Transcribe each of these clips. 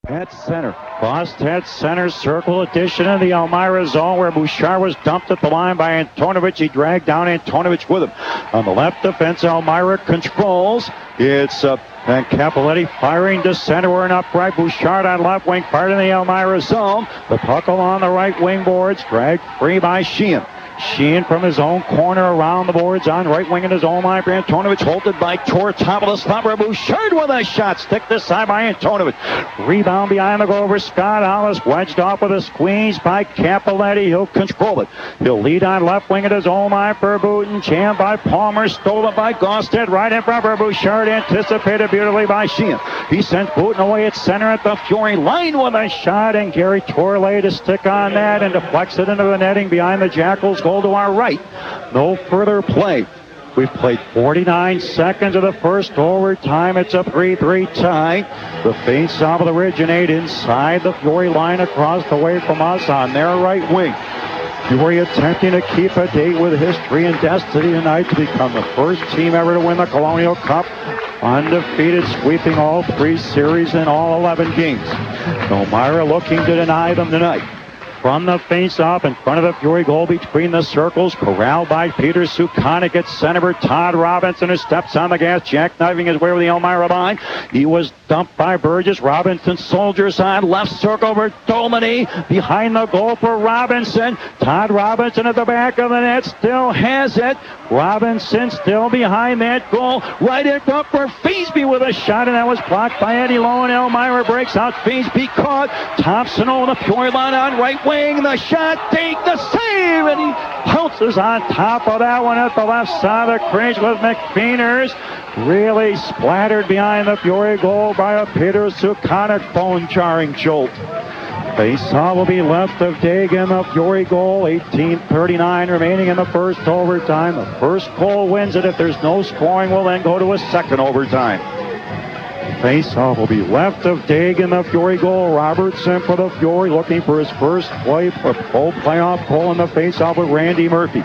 At center. Crossed at center circle addition in the Elmira zone where Bouchard was dumped at the line by Antonovich. He dragged down Antonovich with him. On the left defense, Elmira controls. It's and Capoletti firing to center. We're an upright. Bouchard on left wing, fired in the Elmira zone. The puck along the right wing boards, dragged free by Sheehan. Sheehan from his own corner around the boards on right wing in his own line for Antonovich. Halted by Tor, top of the slot where Bouchard with a shot. Stick this side by Antonovich. Rebound behind the goal over Scott Hollis. Wedged off with a squeeze by Capoletti. He'll control it. He'll lead on left wing at his own line for Booten. Jammed by Palmer. Stolen by Gosted. Right in front for Bouchard. Anticipated beautifully by Sheehan. He sent Booten away at center at the Fury line with a shot. And Gary Tor laid a stick on that and deflects it into the netting behind the Jackals. Goal to our right. No further play. We've played 49 seconds of the first overtime. It's a 3-3 tie. The face-off will originate inside the Fury line across the way from us on their right wing. Fury attempting to keep a date with history and destiny tonight to become the first team ever to win the Colonial Cup. Undefeated, sweeping all 3 series in all 11 games. Elmira looking to deny them tonight. From the face-off in front of the Fury goal between the circles. Corralled by Peter Sukanik at center for Todd Robinson, who steps on the gas, jackknifing his way over the Elmira line. He was dumped by Burgess. Robinson soldiers on left circle for Domini. Behind the goal for Robinson. Todd Robinson at the back of the net still has it. Robinson still behind that goal. Right in front for Feasby with a shot, and that was blocked by Eddie Lowe, and Elmira breaks out. Feasby caught. Thompson over the Fury line on right wing. The shot, take the save, and he pounces on top of that one at the left side of the crease with McPheeners. Really splattered behind the Fury goal by a Peter Sukanik bone-jarring jolt. Faceoff will be left of Dagan, the Fury goal. 18:39 remaining in the first overtime. The first goal wins it. If there's no scoring, we'll then go to a second overtime. Faceoff will be left of Dagan, the Fury goal. Robertson for the Fury looking for his first full playoff goal in the faceoff with Randy Murphy.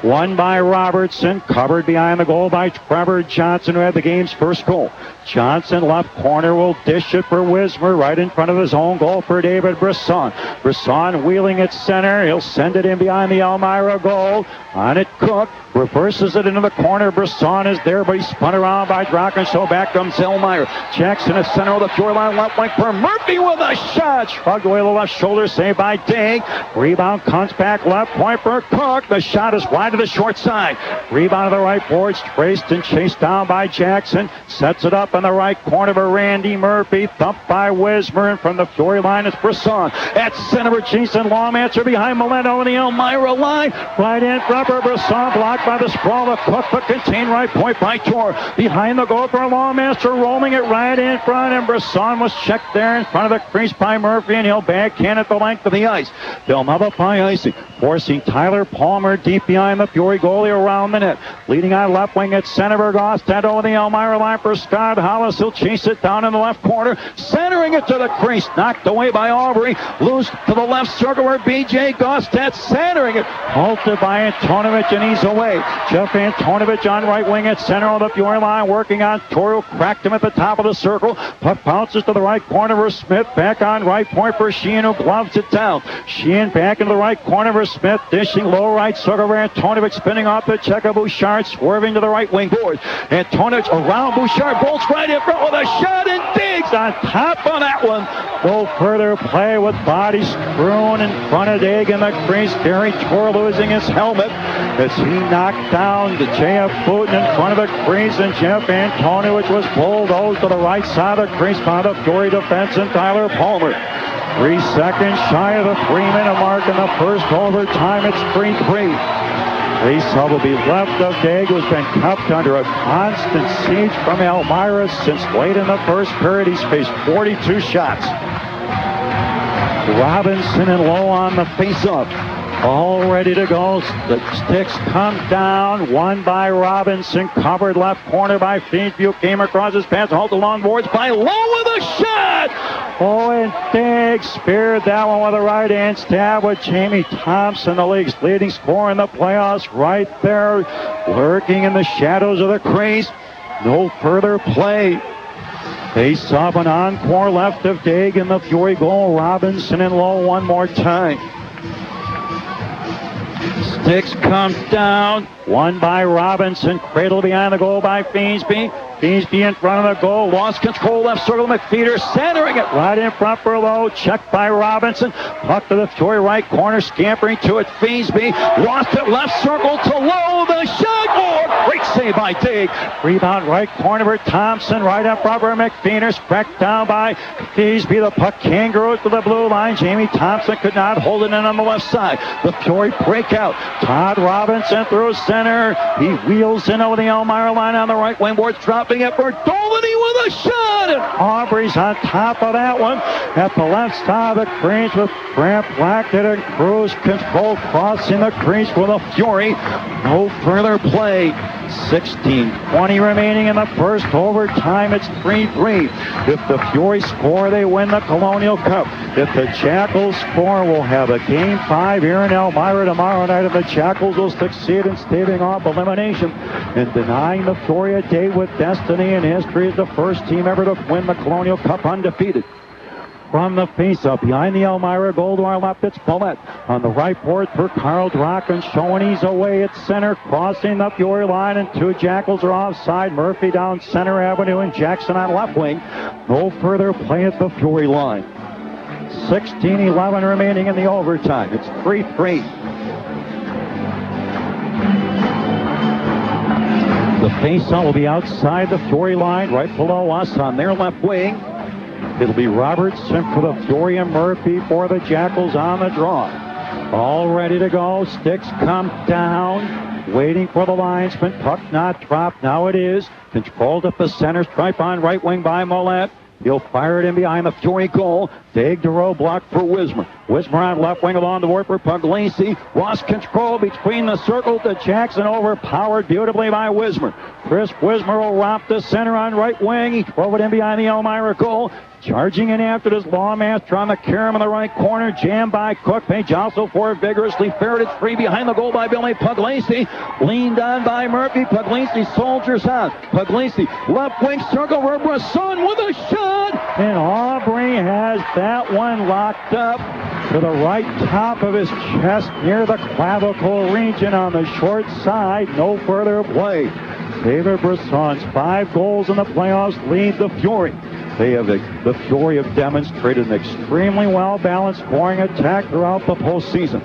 Won by Robertson, covered behind the goal by Trevor Johnson, who had the game's first goal. Johnson, left corner, will dish it for Wismer, right in front of his own goal for David Brisson. Brisson wheeling at center. He'll send it in behind the Elmira goal. On it, Cook reverses it into the corner. Brisson is there, but he's spun around by Drocken, so back comes Elmira. Jackson at center of the Fury line, left wing for Murphy with a shot. Shrugged away the left shoulder, saved by Dag. Rebound comes back left point for Cook. The shot is wide to the short side. Rebound to the right boards, traced and chased down by Jackson. Sets it up in the right corner for Randy Murphy. Thumped by Wismer, and from the Fury line is Brisson. At center for Jason Lawmancer behind Mileno in the Elmira line. Right in front for Brisson, blocked by the sprawl of Cook, but contained right point by Tor. Behind the goal for Lawmancer, rolling it right in front, and Brisson was checked there in front of the crease by Murphy, and he'll backhand at the length of the ice. They'll move up by icing, forcing Tyler Palmer deep behind the Fury goalie around the net. Leading on left wing at center for Gostad over the Elmira line for Scott Hollis. He'll chase it down in the left corner, centering it to the crease, knocked away by Aubrey. Loose to the left circle where B.J. Gostad centering it, halted by Antonovich, and he's away. Jeff Antonovich on right wing at center of the Fury line, working on Toro, cracked him at the top of the circle. Puck bounces to the right corner for Smith, back on right point for Sheehan, who gloves it down. Sheehan back into the right corner for Smith, dishing low right circle for Antonovich, spinning off the check of Bouchard, swerving to the right wing board. Antonovich around Bouchard, bolts right in front with a shot, and Diggs on top of that one. No further play with body strewn in front of Dagan, the crease. Gary Tor losing his helmet as he knocked down the J.F. Booten in front of the crease, and Jeff Antonovich was bulldozed to the right side of the crease by the Fury defense and Tyler Palmer. 3 seconds shy of the 3-minute mark in the first overtime. It's 3-3. Faceoff will be left of Dag, who's been kept under a constant siege from Elmira since late in the first period. He's faced 42 shots. Robinson and Lowe on the faceoff. All ready to go. The sticks come down. Won by Robinson. Covered left corner by Feasview. Came across his pass. Halted along boards by Lowe with a shot. Oh, and Dag speared that one with a right-hand stab with Jamie Thompson, the league's leading scorer in the playoffs, right there, lurking in the shadows of the crease. No further play. Face off an encore left of Daig in the Fury goal. Robinson in low one more time. Sticks comes down. Won by Robinson. Cradle behind the goal by Feensby. Feensby in front of the goal. Lost control. Left circle. McFeeder centering it right in front for Lowe. Checked by Robinson. Puck to the Fury right corner. Scampering to it. Feensby. Lost it left circle to Lowe. The shot. Oh, great save by Daig. Rebound right corner for Thompson. Right up front for McFeeder. Cracked down by Feensby. The puck kangaroos to the blue line. Jamie Thompson could not hold it in on the left side. The Fury break out. Todd Robinson through center. He wheels in over the Elmira line on the right wing boards. Dropping it for Dolaney with a shot. And Aubrey's on top of that one. At the left side of the crease with Grant Blackett and cruise control crossing the crease with a Fury. No further play. 16:20 remaining in the first overtime. It's 3-3. If the Fury score, they win the Colonial Cup. If the Jackals score, we'll have a Game 5 here in Elmira tomorrow night. If the Jackals will succeed in staving off elimination and denying the Fury a day with destiny and history as the first team ever to win the Colonial Cup undefeated. From the face-up, behind the Elmira goal to our left, it's Paulette. On the right board for Carl Draken, showing he's away at center, crossing the Fury line, and two Jackals are offside. Murphy down center avenue and Jackson on left wing. No further play at the Fury line. 16:11 remaining in the overtime. It's 3-3. The face-up will be outside the Fury line, right below us on their left wing. It'll be Robertson for the Fury and Murphy for the Jackals on the draw. All ready to go. Sticks come down. Waiting for the linesman. Puck not dropped. Now it is. Controlled at the center stripe on right wing by Millette. He'll fire it in behind the Fury goal. Daig to roadblock for Wismer. Wismer on left wing along the board for Puglisi. Lost control between the circle to Jackson. Overpowered beautifully by Wismer. Chris Wismer will romp the center on right wing. He drove it in behind the Elmira goal. Charging in after this Lawmaster on the carom in the right corner. Jammed by Cook. They jostle for it vigorously. Ferreted free behind the goal by Billy Puglisi. Leaned on by Murphy. Puglisi soldiers on. Puglisi left wing circle for Brisson with a shot. And Aubrey has that one locked up to the right top of his chest near the clavicle region on the short side. No further play. David Brisson's 5 goals in the playoffs lead the Fury. The Fury have demonstrated an extremely well-balanced scoring attack throughout the postseason.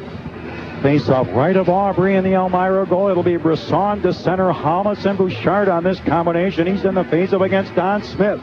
Face-off right of Aubrey in the Elmira goal. It'll be Brisson to center, Hollis and Bouchard on this combination. He's in the face-off against Don Smith.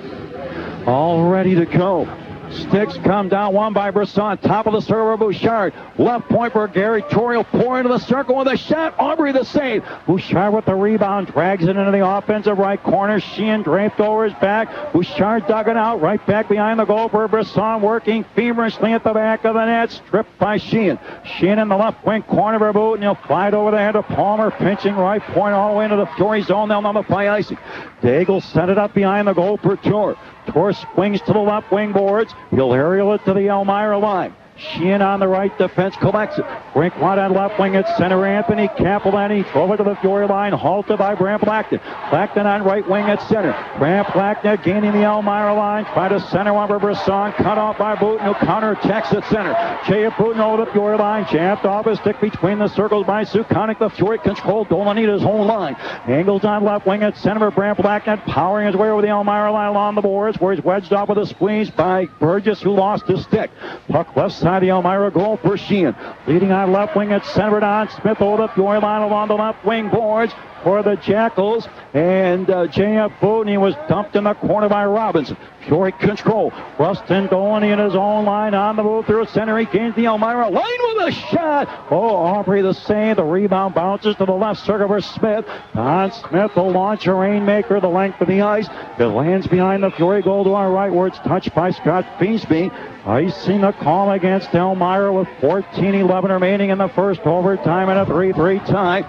All ready to go. Sticks come down, one by Brisson. Top of the server, Bouchard. Left point for Gary Torrey. Pour into the circle with a shot. Aubrey the save. Bouchard with the rebound. Drags it into the offensive right corner. Sheehan draped over his back. Bouchard dug it out. Right back behind the goal for Brisson. Working feverishly at the back of the net. Stripped by Sheehan. Sheehan in the left wing corner for Boot. And he'll fly it over the head of Palmer. Pinching right point all the way into the Fury zone. They'll number play icing. Daig will set it up behind the goal for Tor. Tor swings to the left wing boards. He'll aerial it to the Elmira line. Sheehan on the right defense collects it. Brinkwine on left wing at center. Anthony Capillani drove it to the Fury line. Halted by Brant Blackton. Blackton on right wing at center. Brant Blackton gaining the Elmira line. Try to center one for Brisson. Cut off by Booten, who counterattacks at center. Jay Booten over the Fury line. Jabbed off a stick between the circles by Sukonic. The Fury controlled Dolanita's whole line. Angles on left wing at center for Brant Blackton. Powering his way over the Elmira line along the boards, where he's wedged off with a squeeze by Burgess, who lost his stick. Puck left side of the Elmira goal for Sheehan. Leading on left wing at center, Don Smith over the Fury line along the left wing boards for the Jackals. And J.F. Booten was dumped in the corner by Robinson. Fury control. Rustin Dolaney in his own line on the move through center. He gains the Elmira line with a shot. Oh, Aubrey the save. The rebound bounces to the left circle for Smith. Don Smith will launch a rainmaker the length of the ice. It lands behind the Fury goal to our right, where it's touched by Scott Feensby. Icing the call against Elmira with 14:11 remaining in the first overtime and a 3-3 tie.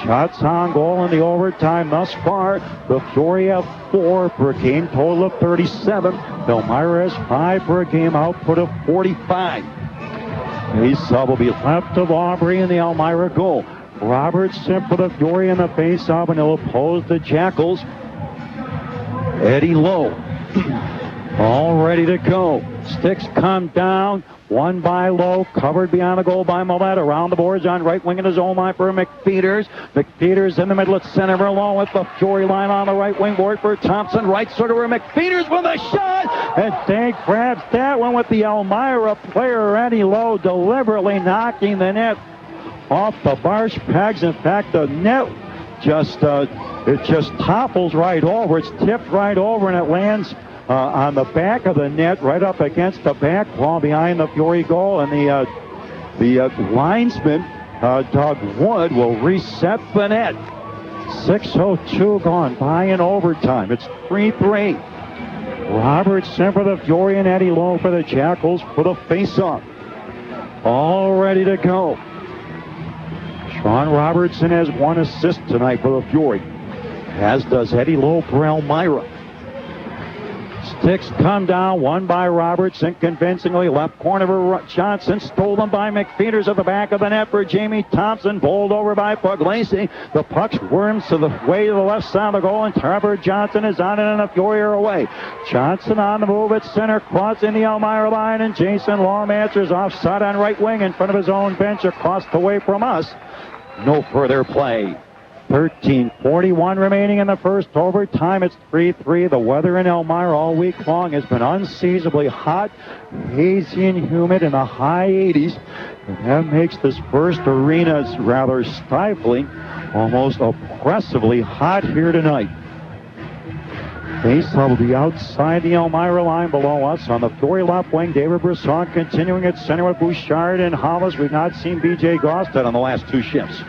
Shots on goal in the overtime thus far. The Fury have 4 for a game total of 37. Elmira has 5 for a game output of 45. A sub will be left of Aubrey in the Elmira goal. Robertson for the Fury in the face-off, and he'll oppose the Jackals. Eddie Lowe All ready to go. Sticks come down. One by Lowe, covered beyond the goal by Millette. Around the boards on right wing in his own line for McPeters. McPeters in the middle at center along with the Fury line on the right wing board for Thompson. Right circle where McPeters with a shot. And Dave grabs that one with the Elmira player, Eddie Lowe, deliberately knocking the net off the Barsh pegs. In fact, the net just topples right over. It's tipped right over and it lands on the back of the net, right up against the back wall behind the Fury goal, and the linesman, Doug Wood, will reset the net. 6:02 gone by in overtime. It's 3-3. Robertson for the Fury and Eddie Lowe for the Jackals for the face-off. All ready to go. Sean Robertson has one assist tonight for the Fury, as does Eddie Lowe for Elmira. Sticks come down, one by Robertson, convincingly left corner for Johnson, stolen by McPeters at the back of the net for Jamie Thompson, bowled over by Puglisi. The puck worms to the way to the left side of the goal, and Trevor Johnson is on it and the Fury are away. Johnson on the move at center, crossing the Elmira line, and Jason Lawmancer's offside on right wing in front of his own bench across the way from us. No further play. 13:41 remaining in the first overtime. It's 3-3. The weather in Elmira all week long has been unseasonably hot, hazy and humid in the high 80s. And that makes this first arena rather stifling, almost oppressively hot here tonight. Face will be outside the Elmira line below us. On the Fury left wing, David Brisson continuing at center with Bouchard and Hollis. We've not seen B.J. Gosted on the last two shifts.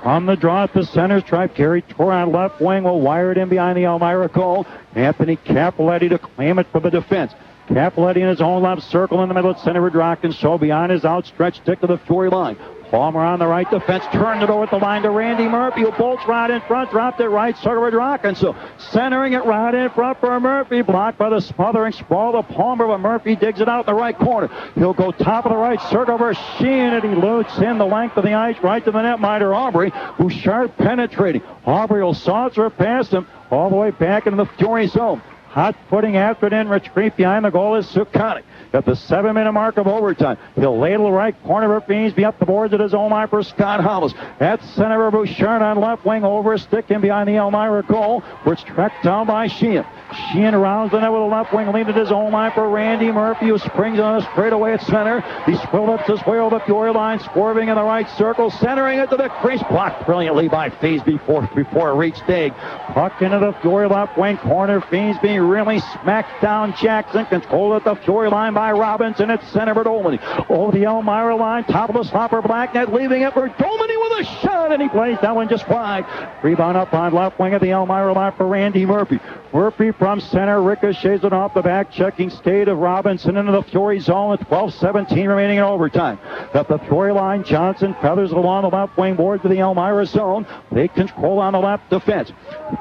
On the draw at the center stripe, Gary Tor on left wing will wire it in behind the Elmira goal. Anthony Capoletti to claim it for the defense. Capoletti in his own left circle in the middle at center with Drockenso beyond his outstretched stick to the Fury line. Palmer on the right defense, turned it over at the line to Randy Murphy, who bolts right in front, dropped it right circle with Drockenso. Centering it right in front for Murphy, blocked by the smothering sprawl of Palmer, but Murphy digs it out in the right corner. He'll go top of the right circle for Sheehan, and he loops in the length of the ice right to the netminder Aubrey, who's sharp penetrating. Aubrey will saucer past him all the way back into the Fury zone. Hot footing after it in retreat behind the goal is Sukonic. At the 7-minute mark of overtime, he'll ladle the right corner for Feensby up the boards at his own line for Scott Hollis. At center for Bouchard on left wing, over a stick in behind the Elmira goal, where it's tracked down by Sheehan. Sheehan rounds the net with a left wing lead at his own line for Randy Murphy, who springs on a straightaway at center. He swiveled his way over the Fury line, swerving in the right circle, centering it to the crease, blocked brilliantly by Feensby before it reached Daig. Puck into the Fury left wing corner. Feensby really smacked down Jackson, controlled at the Fury line by Robinson at center for Dolmany. Over the Elmira line, top of the slot for Blacknet, leaving it for Dolmany with a shot, and he plays that one just wide. Rebound up on left wing at the Elmira line for Randy Murphy. Murphy from center ricochets it off the back checking skate of Robinson into the Fury zone with 12:17 remaining in overtime. At the Fury line, Johnson feathers along the left wing board to the Elmira zone. They control on the left defense.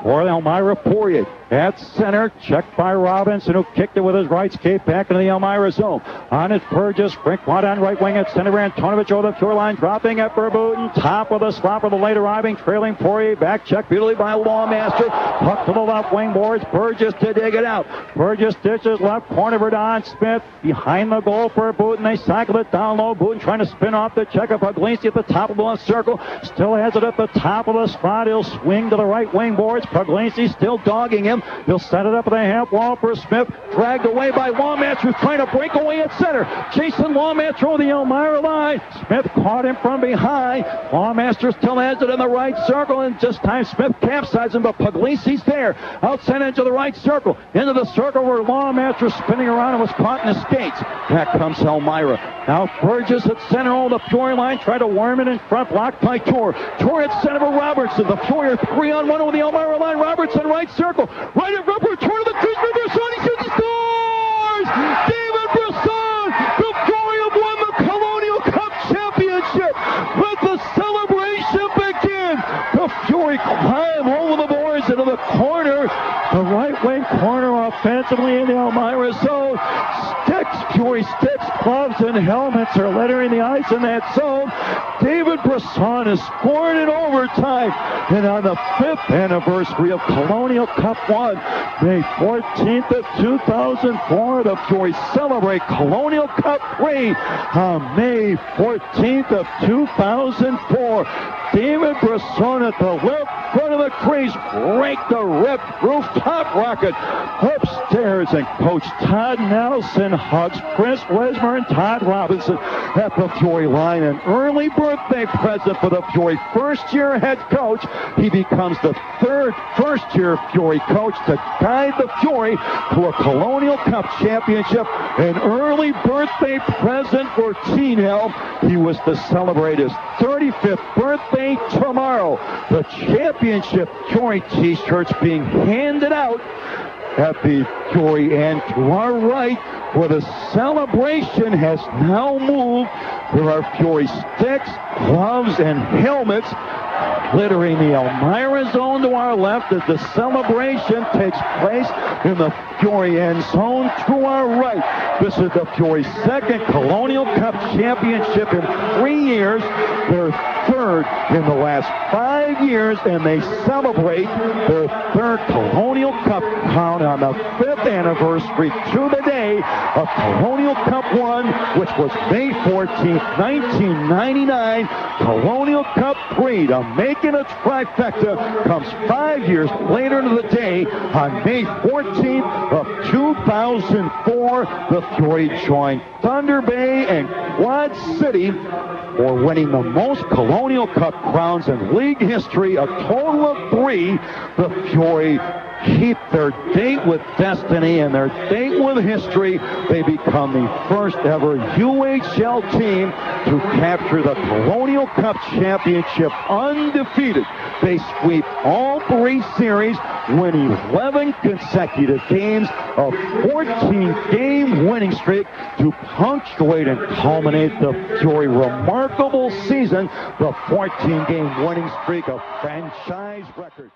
For Elmira, Poirier at center, checked by Robinson, who kicked it with his right skate back into the Elmira zone. On it, Burgess, Brinkwatt on right wing at center, Antonovich over the Fury line, dropping it for Booten. Top of the slot for the late arriving, trailing Poirier, back check beautifully by Lawmaster. Puck to the left wing boards, Burgess to dig it out. Burgess ditches left corner for Don Smith, behind the goal for Booten. They cycle it down low. Booten trying to spin off the check of Puglisi at the top of the left circle. Still has it at the top of the spot. He'll swing to the right wing boards. Puglisi still dogging him. He'll set it up at the half wall for Smith. Dragged away by Lawmatch, who's trying to break away at center. Jason Lawmatch over the Elmira line. Smith caught him from behind. Lawmaster still has it in the right circle, and just time Smith capsizes him, but Puglisi's there. Outside into the right circle. Into the circle where Lawmaster spinning around and was caught in his skates. Back comes Elmira. Now Burgess at center on the Fury line. Tried to worm it in front, blocked by Tor. Tor at center for Robertson. The Fury are 3-on-1 over the Elmira line. Robertson right circle. Right at rubber. Tor to the crease for Brisson. He shoots and scores! David Brisson! The Fury have won the Colonial Cup Championship. Let the celebration begin. The Fury climb over the boards into the corner. The right wing corner offensively in the Elmira zone. Fury sticks, gloves, and helmets are littering the ice in that zone. David Brisson has scored in overtime. And on the 5th anniversary of Colonial Cup 1, May 14th of 2004, the Fury celebrate Colonial Cup 3 on May 14th of 2004. David Brisson at the left front of the crease, break the ripped rooftop rocket upstairs, and Coach Todd Nelson hugs Chris Wismer and Todd Robinson at the Fury line. An early birthday present for the Fury first-year head coach. He becomes the third first-year Fury coach to guide the Fury to a Colonial Cup championship. An early birthday present for Tino. He was to celebrate his 35th birthday tomorrow. The championship Fury t-shirts being handed out at the Fury end. To our right, where the celebration has now moved, there are Fury sticks, gloves, and helmets littering the Elmira zone to our left as the celebration takes place in the Fury end zone to our right. This is the Fury's second Colonial Cup championship in 3 years. Their third in the last 5 years, and they celebrate their third Colonial Cup crown on the 5th anniversary to the day of Colonial Cup 1, which was May 14th, 1999. Colonial Cup 3 to make it a trifecta comes 5 years later to the day on May 14th of 2004. The Fury joined Thunder Bay and Quad City for winning the most Colonial Cup crowns in league history, a total of 3. The Fury keep their date with destiny and their date with history. They become the first ever UHL team to capture the Colonial Cup championship undefeated. They sweep all 3 series, win 11 consecutive games, a 14-game winning streak to punctuate and culminate the Fury remarkable season, the 14-game winning streak, a franchise record.